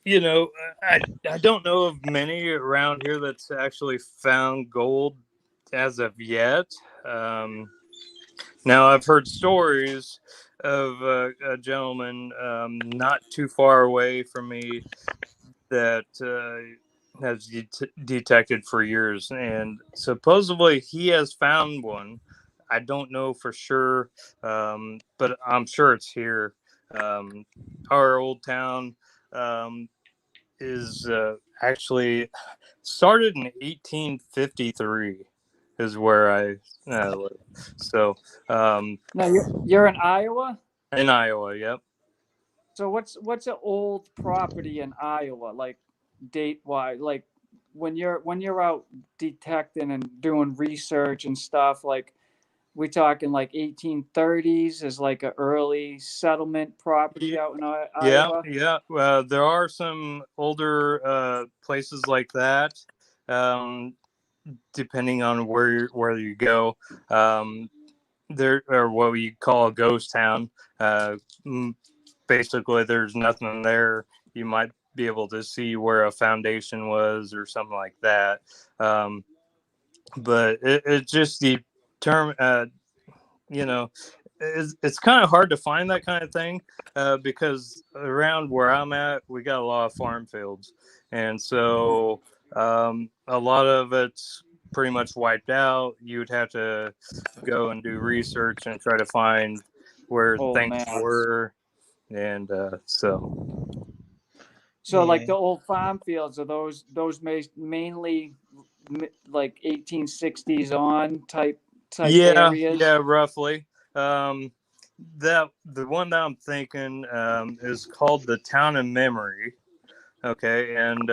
you know, I don't know of many around here that's actually found gold as of yet. Now I've heard stories of a gentleman not too far away from me that has detected for years, and supposedly he has found one. I don't know for sure, but I'm sure it's here. Um, our old town um, is actually started in 1853 is where I live. So No, you're in Iowa. in Iowa, yep. So what's an old property in Iowa, like date wise, like when you're out detecting and doing research and stuff, like we talking like 1830s is like an early settlement property out in Yeah, Iowa. yeah. There are some older places like that, um, depending on where you go. Um, there or what we call a ghost town. Mm, Basically, there's nothing there. You might be able to see where a foundation was or something like that. Um, but it's just the term. You know, it's kind of hard to find that kind of thing because around where I'm at, we got a lot of farm fields, and so a lot of it's pretty much wiped out. You would have to go and do research and try to find where Old things maps. were, and so So like Yeah. the old farm fields are those mainly like 1860s on type areas. yeah, roughly. Um, that the one that I'm thinking is called the Town of Memory. Okay, and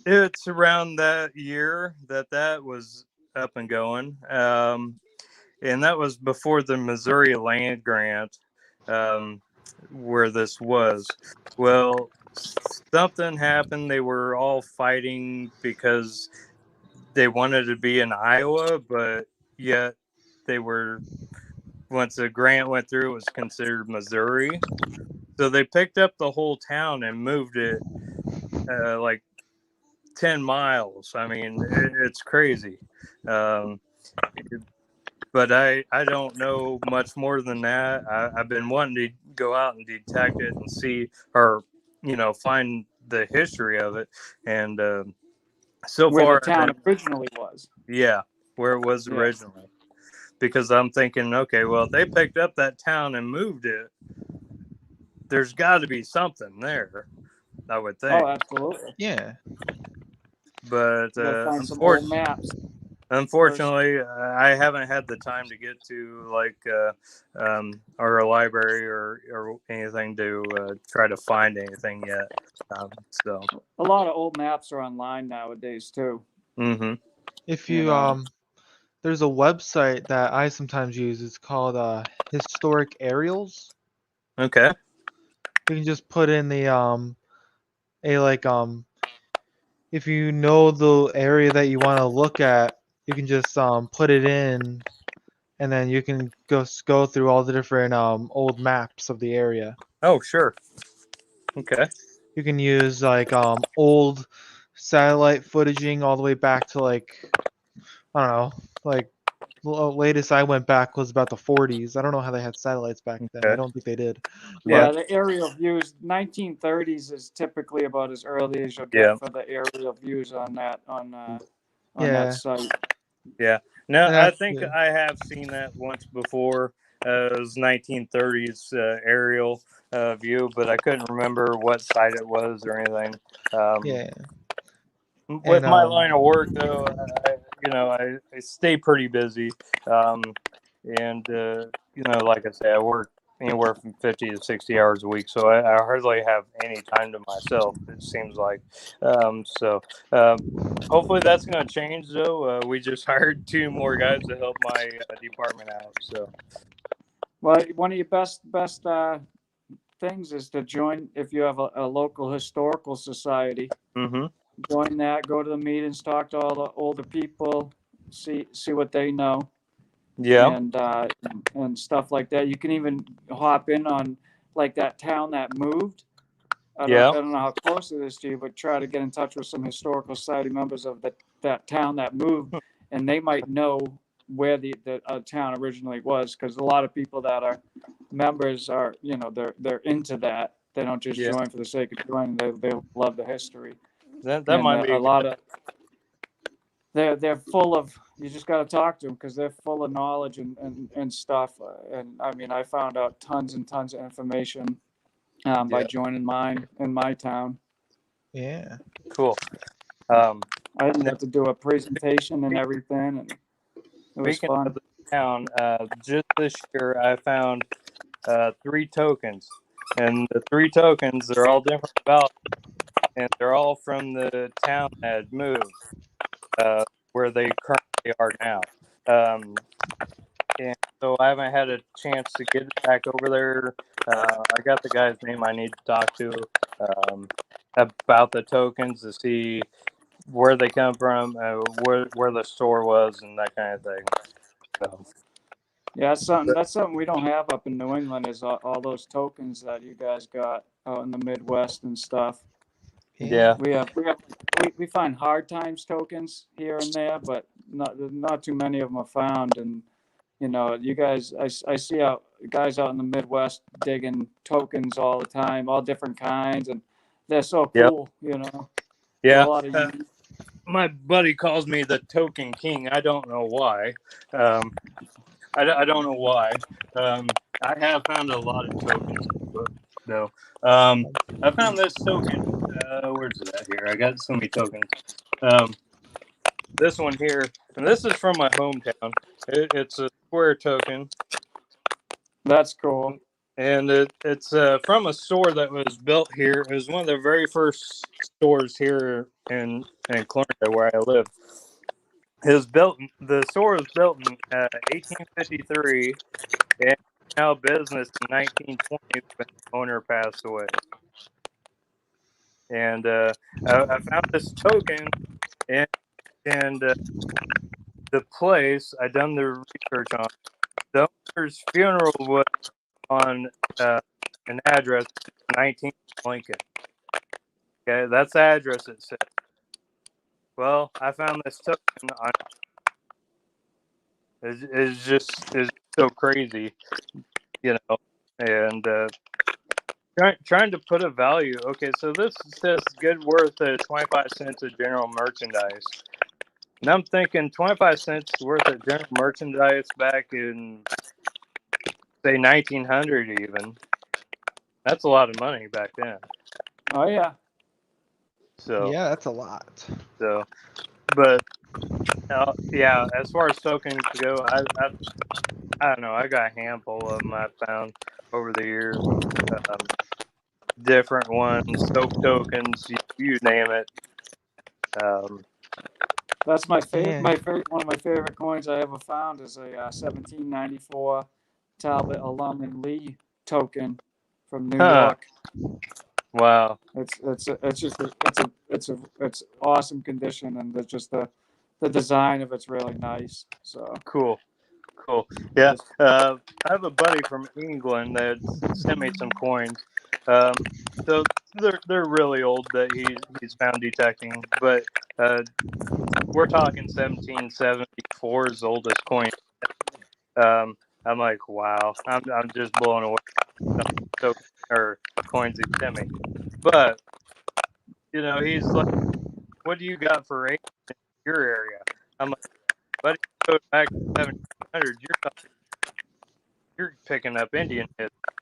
it's around that year that was up and going, and that was before the Missouri land grant, um, where this was. Well, something happened. They were all fighting because they wanted to be in Iowa, but yet they were once the grant went through, it was considered Missouri. So they picked up the whole town and moved it like 10 miles. I mean, it's crazy. Um, but I don't know much more than that. I've been wanting to go out and detect it and see, or, find the history of it. And so Where the far, I've town been, originally was. yeah, where it was Yeah. originally. Because I'm thinking, okay, well, if they picked up that town and moved it, there's got to be something there, I would think. Oh, absolutely. Yeah. But You got to find some old maps first. unfortunately, I haven't had the time to get to like our library or anything to try to find anything yet. So, A lot of old maps are online nowadays too. mm-hmm. If You you know. there's a website that I sometimes use. It's called Historic Aerials. Okay. You can just put in the a like if you know the area that you want to look at, you can just put it in, and then you can go through all the different old maps of the area. Oh, sure. Okay. You can use like old satellite footaging all the way back to like I don't know, like latest I went back was about the 40s. I don't know how they had satellites back then. I Okay. don't think they did. Yeah. Yeah, the aerial views. 1930s is typically about as early as you'll Yeah. get for the aerial views on that Yeah, site. Yeah. No, and I that's think I have seen that once before. It was 1930s aerial view, but I couldn't remember what site it was or anything. Um, yeah, with and my line of work, though, I stay pretty busy. And, like I say, I work anywhere from 50 to 60 hours a week. So I hardly have any time to myself, it seems like. So hopefully that's going to change, though. We just hired 2 more guys to help my department out. So, Well, one of your best things is to join if you have a local historical society. Mm-hmm. Join that. Go to the meetings. Talk to all the older people. See what they know. Yeah. And stuff like that. You can even hop in on like that town that moved. Yeah. I don't know how close it is to you, but try to get in touch with some historical society members of that town that moved, and they might know where the town originally was, because a lot of people that are members are, they're into that. They don't just Yeah. join for the sake of joining. They love the history. That And might be a lot of they're full of, you just got to talk to them because they're full of knowledge and stuff. And I mean, I found out tons and tons of information by Yeah. joining mine in my town. Yeah. Cool. I even Now, got to do a presentation and everything, and it was speaking of fun. the town, just this year I found 3 tokens, and the 3 tokens, they're all different values, and they're all from the town that had moved, where they currently are now. And so I haven't had a chance to get back over there. I got the guy's name I need to talk to about the tokens to see where they come from, where the store was, and that kind of thing. So, Yeah, that's something we don't have up in New England, is all those tokens that you guys got out in the Midwest and stuff. yeah. We find hard times tokens here and there, but not too many of them are found. And you guys, I see guys out in the Midwest digging tokens all the time, all different kinds, and they're so Yep. cool. A Yeah. lot of My buddy calls me the token king. I don't know why. I don't know why. I have found a lot of tokens, though. I found this token. Where's it at here? I got so many tokens. This one here, and this is from my hometown. It's a square token. That's cool. And it's from a store that was built here. It was one of the very first stores here in Clarendon, where I live. The store was built in 1853 and now business in 1920 when the owner passed away. And I found this token, and the place I done the research on. The owner's funeral was on an address 19 Lincoln. Okay, that's the address it said. Well, I found this token on. It's just so crazy, and trying to put a value. Okay, so this says good worth 25 cents of general merchandise. And I'm thinking 25 cents worth of general merchandise back in, say, 1900 even. That's a lot of money back then. Oh yeah. So Yeah, that's a lot. But yeah, as far as tokens go, I don't know. I got a handful of them I found over the years. Different ones, soap tokens, you name it. That's my favorite. Yeah. One of my favorite coins I ever found is a 1794 Talbot Alum and Lee token from New York. Wow. It's awesome condition, and the design of it's really nice. So Cool. Yeah. I have a buddy from England that sent me some coins. So they're really old that he's found detecting, but we're talking 1774 is the oldest coin. I'm like, wow. I'm just blown away. So or coins he sent me, but he's like, what do you got for rates in your area? I'm like, buddy, go back to 1700. You're picking up Indian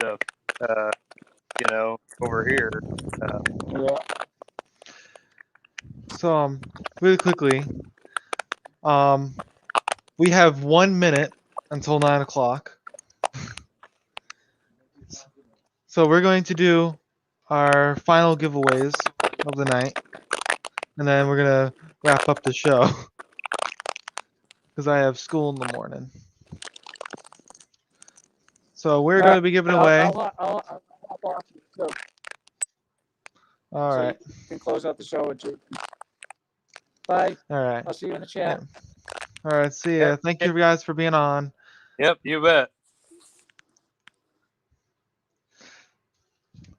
stuff, over here. yeah. So, really quickly, we have 1 minute until 9 o'clock. So we're going to do our final giveaways of the night, and then we're gonna wrap up the show because I have school in the morning. So we're going to be giving away. hop off. So, All right. you can close out the show with Jude. Bye. All right. I'll see you in the chat. All right. See ya. Thank you guys for being on. Yep, you bet.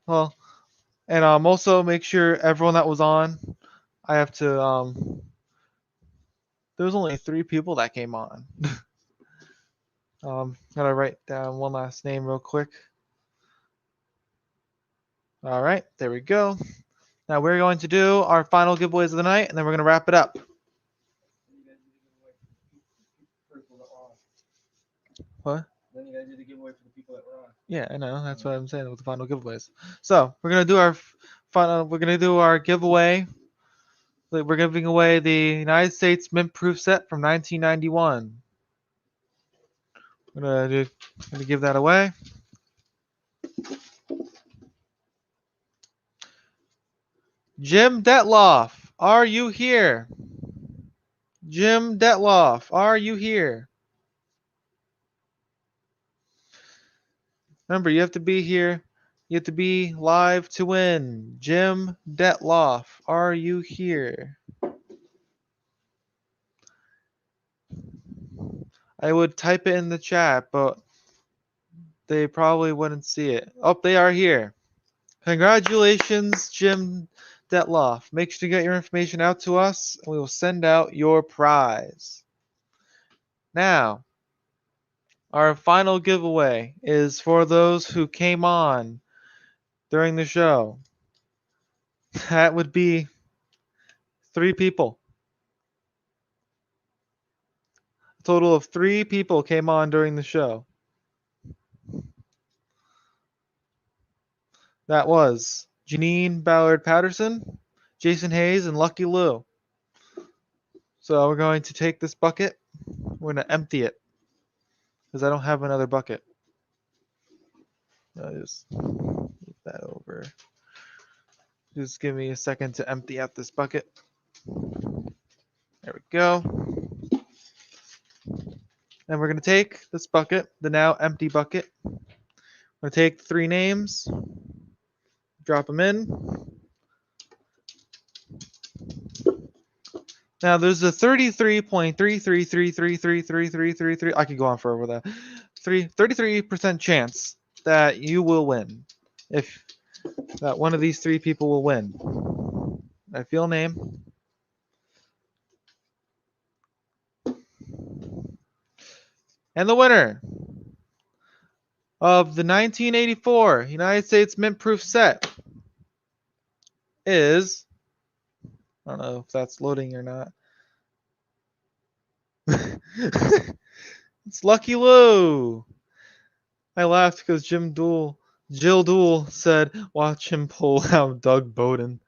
Well, and also make sure everyone that was on, I have to there was only 3 people that came on. Gotta write down one last name real quick. All right, there we go. Now we're going to do our final giveaways of the night, and then we're gonna wrap it up. What? Then you gotta do the giveaway for the people that were on. Yeah, I know. That's what I'm saying with the final giveaways. So we're gonna do our final. We're gonna do our giveaway. We're giving away the United States Mint Proof set from 1991. We're gonna give that away. Jim Detloff, are you here? Jim Detloff, are you here? Remember, you have to be here. You have to be live to win. Jim Detloff, are you here? I would type it in the chat, but they probably wouldn't see it. Oh, they are here. Congratulations, Jim Detloff. Make sure to get your information out to us, and we will send out your prize. Now, our final giveaway is for those who came on during the show. That would be 3 people. A total of 3 people came on during the show. That was Janine Ballard Patterson, Jason Hayes, and Lucky Lou. So we're going to take this bucket. We're going to empty it because I don't have another bucket. I'll just move that over. Just give me a second to empty out this bucket. There we go. And we're going to take this bucket, the now empty bucket. We're going to take 3 names, drop them in. Now there's a 33.3333333333. I could go on forever with that. 33% chance that you will win. If that one of these 3 people will win. I feel name. And the winner of the 1984 United States Mint Proof set is, I don't know if that's loading or not. It's Lucky Lou. I laughed because Jill Dool said, watch him pull out Doug Bowden.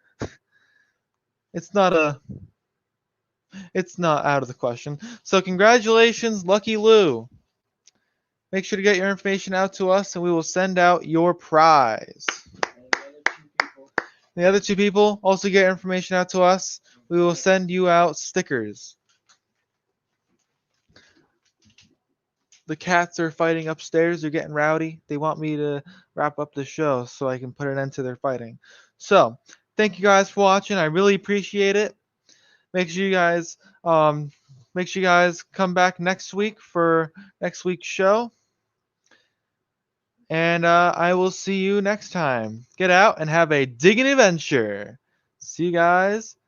It's not out of the question. So congratulations, Lucky Lou. Make sure to get your information out to us and we will send out your prize. The other 2 people also get information out to us. We will send you out stickers. The cats are fighting upstairs. They're getting rowdy. They want me to wrap up the show so I can put an end to their fighting. So, thank you guys for watching. I really appreciate it. Make sure you guys come back next week for next week's show. And I will see you next time. Get out and have a digging adventure. See you guys